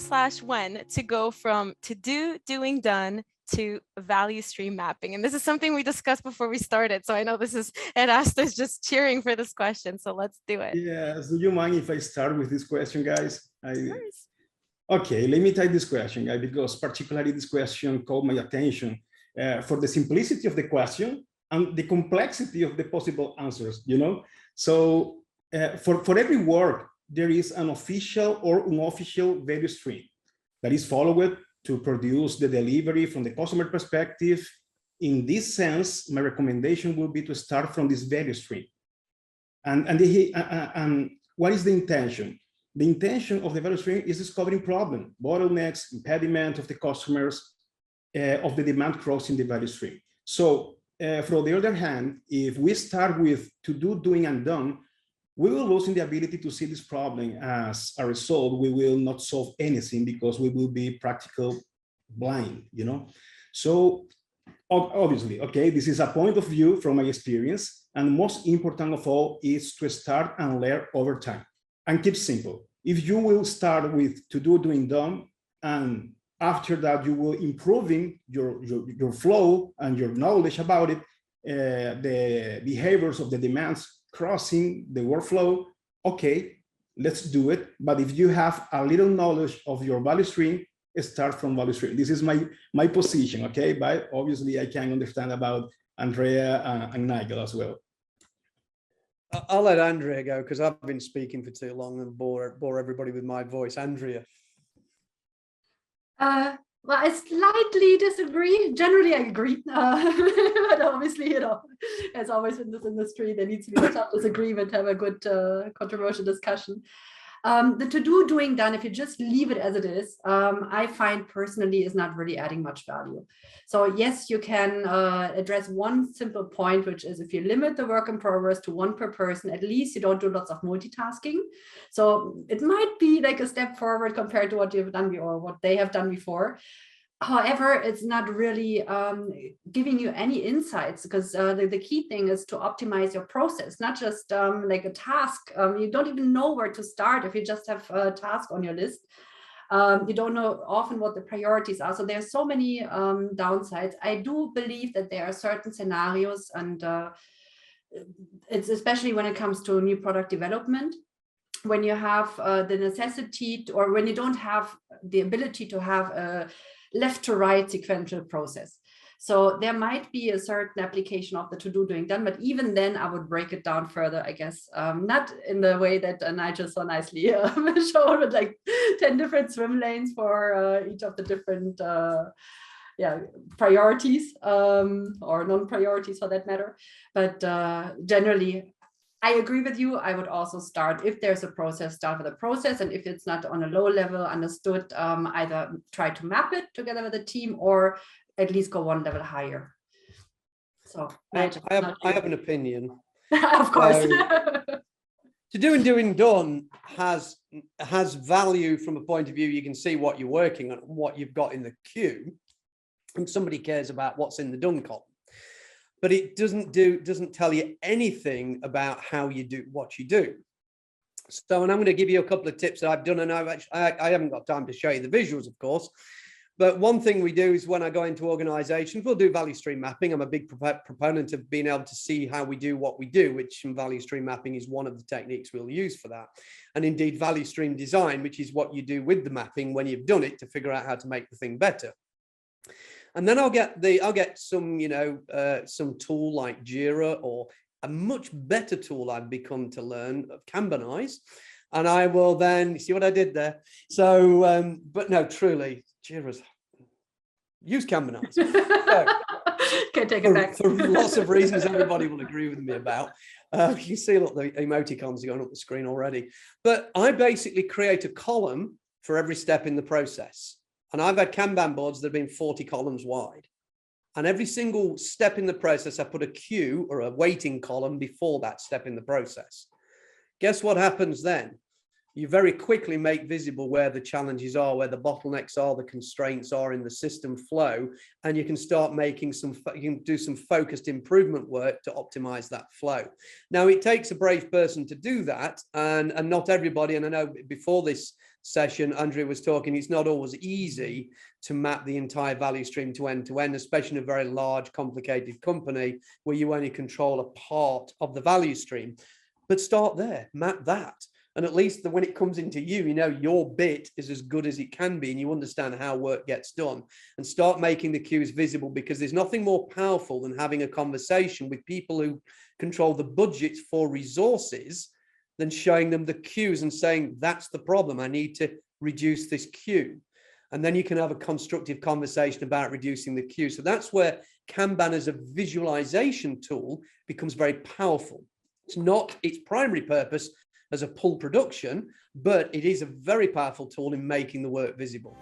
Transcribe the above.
/when to go from to do, doing, done to value stream mapping? And this is something we discussed before we started. So I know this is, Erasto is just cheering for this question. So let's do it. Yes, do you mind if I start with this question, guys? Okay, let me take this question, guys, because particularly this question caught my attention for the simplicity of the question and the complexity of the possible answers, you know? So for every work, there is an official or unofficial value stream that is followed to produce the delivery from the customer perspective. In this sense, my recommendation would be to start from this value stream. And what is the intention? The intention of the value stream is discovering problem, bottlenecks, impediment of the customers, of the demand crossing the value stream. So for the other hand, if we start with to do, doing, and done, we will lose the ability to see this problem. As a result, we will not solve anything because we will be practical blind, you know? So obviously, okay, this is a point of view from my experience, and most important of all is to start and learn over time and keep simple. If you will start with to do, doing, done, and after that you will improving your flow and your knowledge about it, the behaviors of the demands crossing the workflow, okay, let's do it. But if you have a little knowledge of your value stream, start from value stream. This is my position, okay? But obviously I can understand about Andrea and Nigel as well. I'll let Andrea go because I've been speaking for too long and bore everybody with my voice. Andrea. Well, I slightly disagree. Generally, I agree. But obviously, you know, as always in this industry, there needs to be some disagreement to have a good controversial discussion. The to-do, doing, done, if you just leave it as it is, I find personally is not really adding much value. So yes, you can address one simple point, which is if you limit the work in progress to one per person, at least you don't do lots of multitasking. So it might be like a step forward compared to what you've done or what they have done before. However, it's not really giving you any insights because the key thing is to optimize your process, not just like a task. You don't even know where to start if you just have a task on your list. You don't know often what the priorities are. So there's so many downsides. I do believe that there are certain scenarios, and it's especially when it comes to new product development, when you have the necessity to, or when you don't have the ability to have a left to right sequential process. So there might be a certain application of the to do, doing, done, but even then I would break it down further, I guess, not in the way that Nigel so nicely showed with like 10 different swim lanes for each of the different priorities or non-priorities for that matter. But generally, I agree with you. I would also start, if there's a process, start with a process. And if it's not on a low level understood, either try to map it together with the team or at least go one level higher. So I have an opinion. Of course. To do and doing done has value from a point of view. You can see what you're working on, what you've got in the queue, and somebody cares about what's in the done column. But it doesn't tell you anything about how you do what you do. So, and I'm going to give you a couple of tips that I've done, and I haven't got time to show you the visuals, of course. But one thing we do is when I go into organizations, we'll do value stream mapping. I'm a big proponent of being able to see how we do what we do, which in value stream mapping is one of the techniques we'll use for that. And indeed, value stream design, which is what you do with the mapping when you've done it to figure out how to make the thing better. And then I'll get some, some tool like Jira, or a much better tool I've become to learn, of Kanbanize. And I will then, see what I did there? So, but no, truly, Jira's, use Kanbanize. So, can take it back. For lots of reasons everybody will agree with me about. You can see, look, the emoticons are going up the screen already. But I basically create a column for every step in the process. And I've had Kanban boards that have been 40 columns wide. And every single step in the process, I put a queue or a waiting column before that step in the process. Guess what happens then? You very quickly make visible where the challenges are, where the bottlenecks are, the constraints are in the system flow, and you can start making you can do some focused improvement work to optimize that flow. Now, it takes a brave person to do that, and not everybody, and I know before this session, Andrea was talking, it's not always easy to map the entire value stream to end, especially in a very large, complicated company where you only control a part of the value stream. But start there, map that. And at least when it comes into you, you know your bit is as good as it can be and you understand how work gets done, and start making the queues visible, because there's nothing more powerful than having a conversation with people who control the budgets for resources than showing them the queues and saying, that's the problem, I need to reduce this queue. And then you can have a constructive conversation about reducing the queue. So that's where Kanban as a visualization tool becomes very powerful. It's not its primary purpose as a pull production, but it is a very powerful tool in making the work visible.